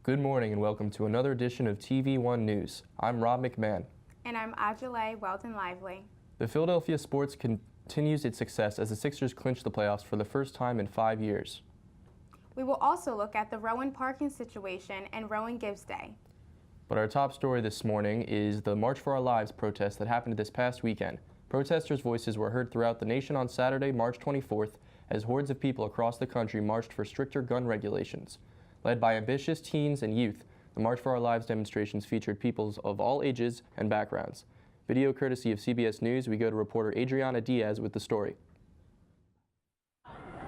Good morning and welcome to another edition of TV1 News. I'm Rob McMahon. And I'm Ajale Weldon Lively. The Philadelphia Sports continues its success as the Sixers clinch the playoffs for the first time in 5 years. We will also look at the Rowan parking situation and Rowan Gives Day. But our top story this morning is the March for Our Lives protest that happened this past weekend. Protesters' voices were heard throughout the nation on Saturday, March 24th, as hordes of people across the country marched for stricter gun regulations. Led by ambitious teens and youth, the March for Our Lives demonstrations featured peoples of all ages and backgrounds. Video courtesy of CBS News, we go to reporter Adriana Diaz with the story.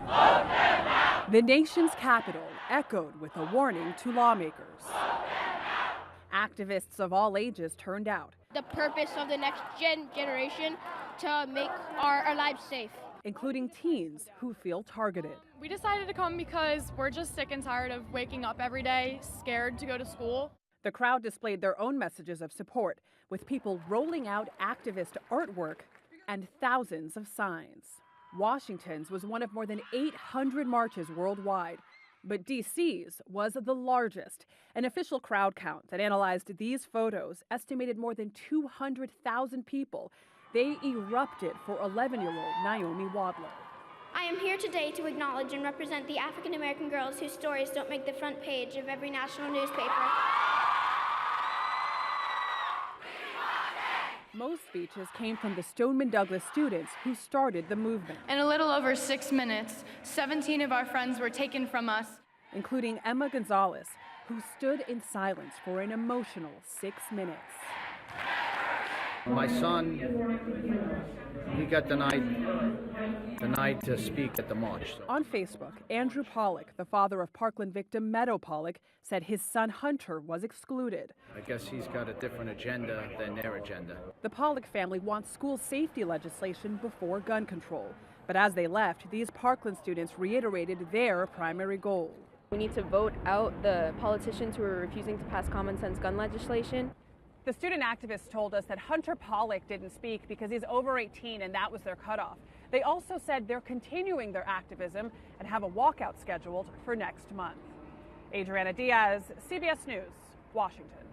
The nation's capital echoed with a warning to lawmakers. Activists of all ages turned out. The purpose of the next generation to make our lives safe. Including teens who feel targeted. We decided to come because we're just sick and tired of waking up every day, scared to go to school. The crowd displayed their own messages of support, with people rolling out activist artwork and thousands of signs. Washington's was one of more than 800 marches worldwide, but DC's was the largest. An official crowd count that analyzed these photos estimated more than 200,000 people. They erupted for 11-year-old Naomi Wadlow. I am here today to acknowledge and represent the African American girls whose stories don't make the front page of every national newspaper. Most speeches came from the Stoneman Douglas students who started the movement. In a little over 6 minutes, 17 of our friends were taken from us, including Emma Gonzalez, who stood in silence for an emotional 6 minutes. My son, he got denied to speak at the march. On Facebook, Andrew Pollock, the father of Parkland victim Meadow Pollock, said his son Hunter was excluded. I guess he's got a different agenda than their agenda. The Pollock family wants school safety legislation before gun control. But as they left, these Parkland students reiterated their primary goal. We need to vote out the politicians who are refusing to pass common sense gun legislation. The student activists told us that Hunter Pollock didn't speak because he's over 18 and that was their cutoff. They also said they're continuing their activism and have a walkout scheduled for next month. Adriana Diaz, CBS News, Washington.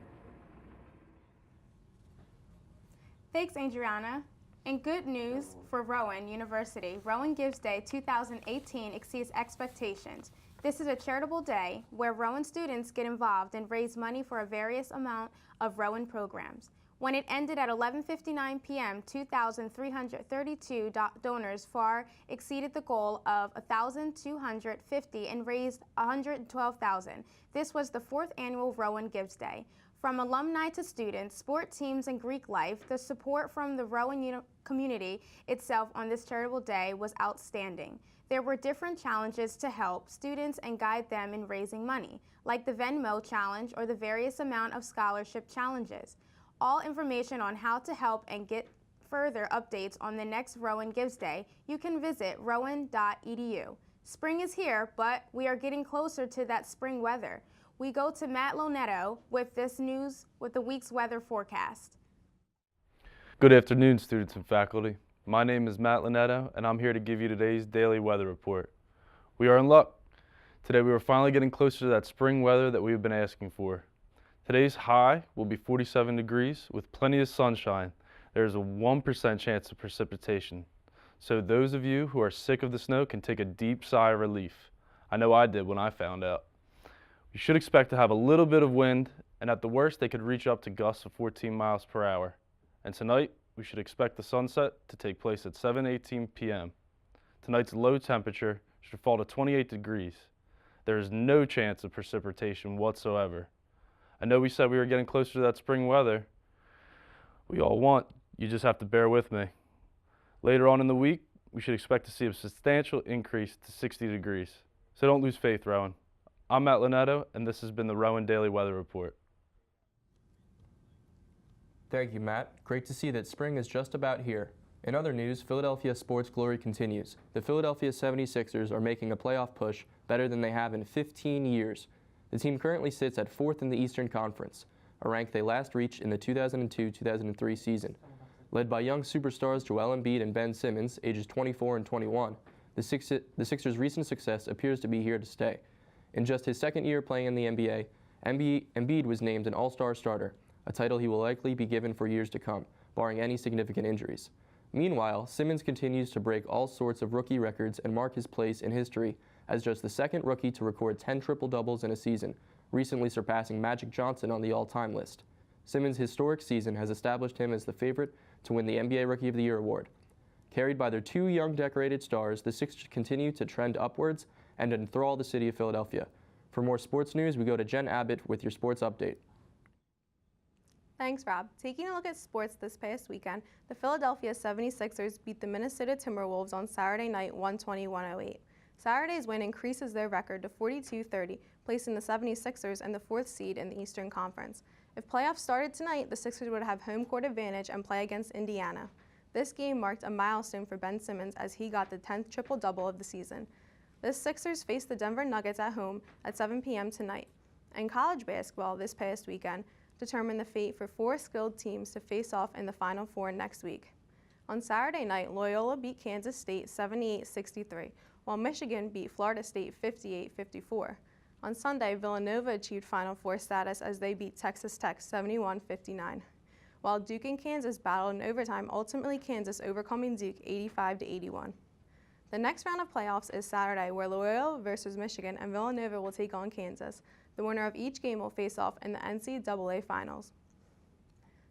Thanks, Adriana. And good news for Rowan University. Rowan Gives Day 2018 exceeds expectations. This is a charitable day where Rowan students get involved and raise money for a various amount of Rowan programs. When it ended at 11:59 p.m., 2,332 donors far exceeded the goal of 1,250 and raised $112,000. This was the 4th annual Rowan Gives Day. From alumni to students, sport teams, and Greek life, the support from the Rowan community itself on this charitable day was outstanding. There were different challenges to help students and guide them in raising money, like the Venmo challenge or the various amount of scholarship challenges. All information on how to help and get further updates on the next Rowan Gives Day, you can visit rowan.edu. Spring is here, but we are getting closer to that spring weather. We go to Matt Lonetto with this news with the week's weather forecast. Good afternoon, students and faculty. My name is Matt Lonetto, and I'm here to give you today's daily weather report. We are in luck. Today we are finally getting closer to that spring weather that we've been asking for. Today's high will be 47 degrees with plenty of sunshine. There is a 1% chance of precipitation. So those of you who are sick of the snow can take a deep sigh of relief. I know I did when I found out. You should expect to have a little bit of wind, and at the worst they could reach up to gusts of 14 miles per hour. And tonight, we should expect the sunset to take place at 7:18 p.m. Tonight's low temperature should fall to 28 degrees. There is no chance of precipitation whatsoever. I know we said we were getting closer to that spring weather. We all want, you just have to bear with me. Later on in the week, we should expect to see a substantial increase to 60 degrees. So don't lose faith, Rowan. I'm Matt Lonetto, and this has been the Rowan Daily Weather Report. Thank you, Matt. Great to see that spring is just about here. In other news, Philadelphia sports glory continues. The Philadelphia 76ers are making a playoff push better than they have in 15 years. The team currently sits at 4th in the Eastern Conference, a rank they last reached in the 2002-2003 season. Led by young superstars Joel Embiid and Ben Simmons, ages 24 and 21, the Sixers' recent success appears to be here to stay. In just his second year playing in the NBA, Embiid was named an all-star starter, a title he will likely be given for years to come, barring any significant injuries. Meanwhile, Simmons continues to break all sorts of rookie records and mark his place in history as just the second rookie to record 10 triple-doubles in a season, recently surpassing Magic Johnson on the all-time list. Simmons' historic season has established him as the favorite to win the NBA Rookie of the Year award. Carried by their two young decorated stars, the Sixers continue to trend upwards and enthrall the city of Philadelphia. For more sports news, we go to Jen Abbott with your sports update. Thanks, Rob. Taking a look at sports this past weekend, the Philadelphia 76ers beat the Minnesota Timberwolves on Saturday night 120-108. Saturday's win increases their record to 42-30, placing the 76ers in the 4th seed in the Eastern Conference. If playoffs started tonight, the Sixers would have home court advantage and play against Indiana. This game marked a milestone for Ben Simmons as he got the 10th triple-double of the season. The Sixers face the Denver Nuggets at home at 7 p.m. tonight. In college basketball this past weekend determined the fate for 4 skilled teams to face off in the Final Four next week. On Saturday night, Loyola beat Kansas State 78-63, while Michigan beat Florida State 58-54. On Sunday, Villanova achieved Final Four status as they beat Texas Tech 71-59. While Duke and Kansas battled in overtime, ultimately Kansas overcoming Duke 85-81. The next round of playoffs is Saturday, where Loyola versus Michigan and Villanova will take on Kansas. The winner of each game will face off in the NCAA Finals.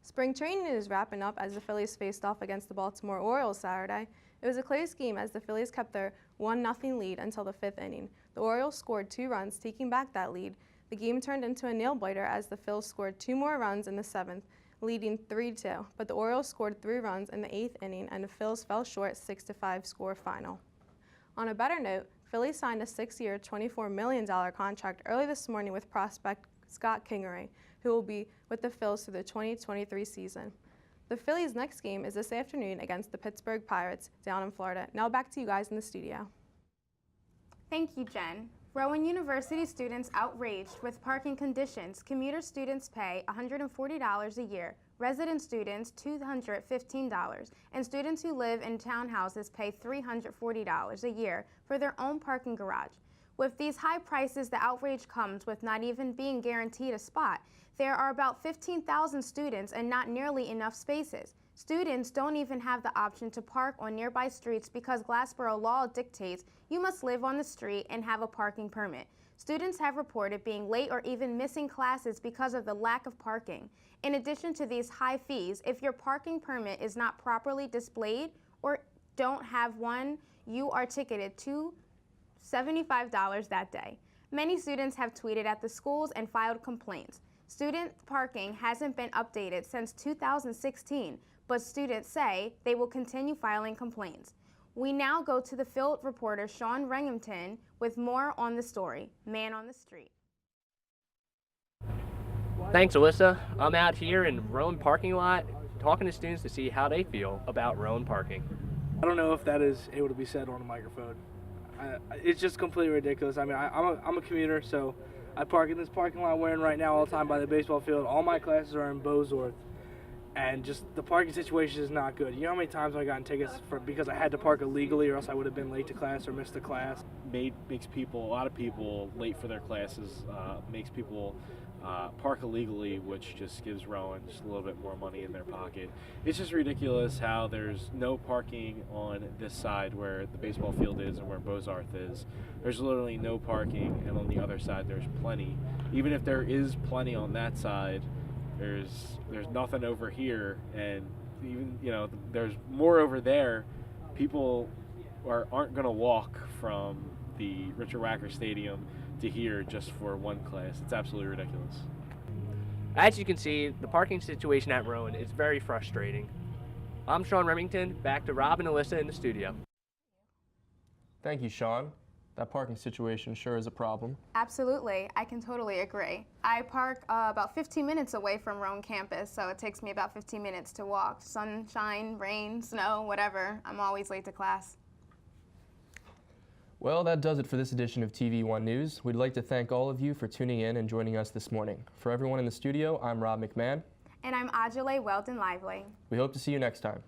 Spring training is wrapping up as the Phillies faced off against the Baltimore Orioles Saturday. It was a close game as the Phillies kept their 1-0 lead until the 5th inning. The Orioles scored 2 runs, taking back that lead. The game turned into a nail-biter as the Phils scored 2 more runs in the 7th, leading 3-2. But the Orioles scored 3 runs in the 8th inning, and the Phils fell short 6-5 score final. On a better note, Phillies signed a 6-year, $24 million contract early this morning with prospect Scott Kingery, who will be with the Phils through the 2023 season. The Phillies' next game is this afternoon against the Pittsburgh Pirates down in Florida. Now back to you guys in the studio. Thank you, Jen. Rowan University students outraged with parking conditions. Commuter students pay $140 a year, resident students $215, and students who live in townhouses pay $340 a year for their own parking garage. With these high prices, the outrage comes with not even being guaranteed a spot. There are about 15,000 students and not nearly enough spaces. Students don't even have the option to park on nearby streets because Glassboro law dictates you must live on the street and have a parking permit. Students have reported being late or even missing classes because of the lack of parking. In addition to these high fees, if your parking permit is not properly displayed or don't have one, you are ticketed to $75 that day. Many students have tweeted at the schools and filed complaints. Student parking hasn't been updated since 2016, but students say they will continue filing complaints. We now go to the field reporter Sean Remington with more on the story. Man on the Street. Thanks, Alyssa. I'm out here in Rowan parking lot talking to students to see how they feel about Rowan parking. I don't know if that is able to be said on a microphone. It's just completely ridiculous. I mean, I'm a commuter, so I park in this parking lot we're in right now all the time by the baseball field. All my classes are in Bozworth, and just the parking situation is not good. You know how many times I gotten tickets because I had to park illegally or else I would have been late to class or missed a class? Makes people, a lot of people, late for their classes, makes people park illegally, which just gives Rowan just a little bit more money in their pocket. It's just ridiculous how there's no parking on this side where the baseball field is and where Bozarth is. There's literally no parking, and on the other side there's plenty. Even if there is plenty on that side, there's nothing over here, and even, you know, there's more over there. People aren't going to walk from the Richard Wacker Stadium to here just for one class. It's absolutely ridiculous. As you can see, the parking situation at Rowan is very frustrating. I'm Sean Remington, back to Rob and Alyssa in the studio. Thank you, Sean. That parking situation sure is a problem. Absolutely, I can totally agree. I park about 15 minutes away from Rowan campus, so it takes me about 15 minutes to walk. Sunshine, rain, snow, whatever, I'm always late to class. Well, that does it for this edition of TV1 News. We'd like to thank all of you for tuning in and joining us this morning. For everyone in the studio, I'm Rob McMahon. And I'm Ajale Weldon Lively. We hope to see you next time.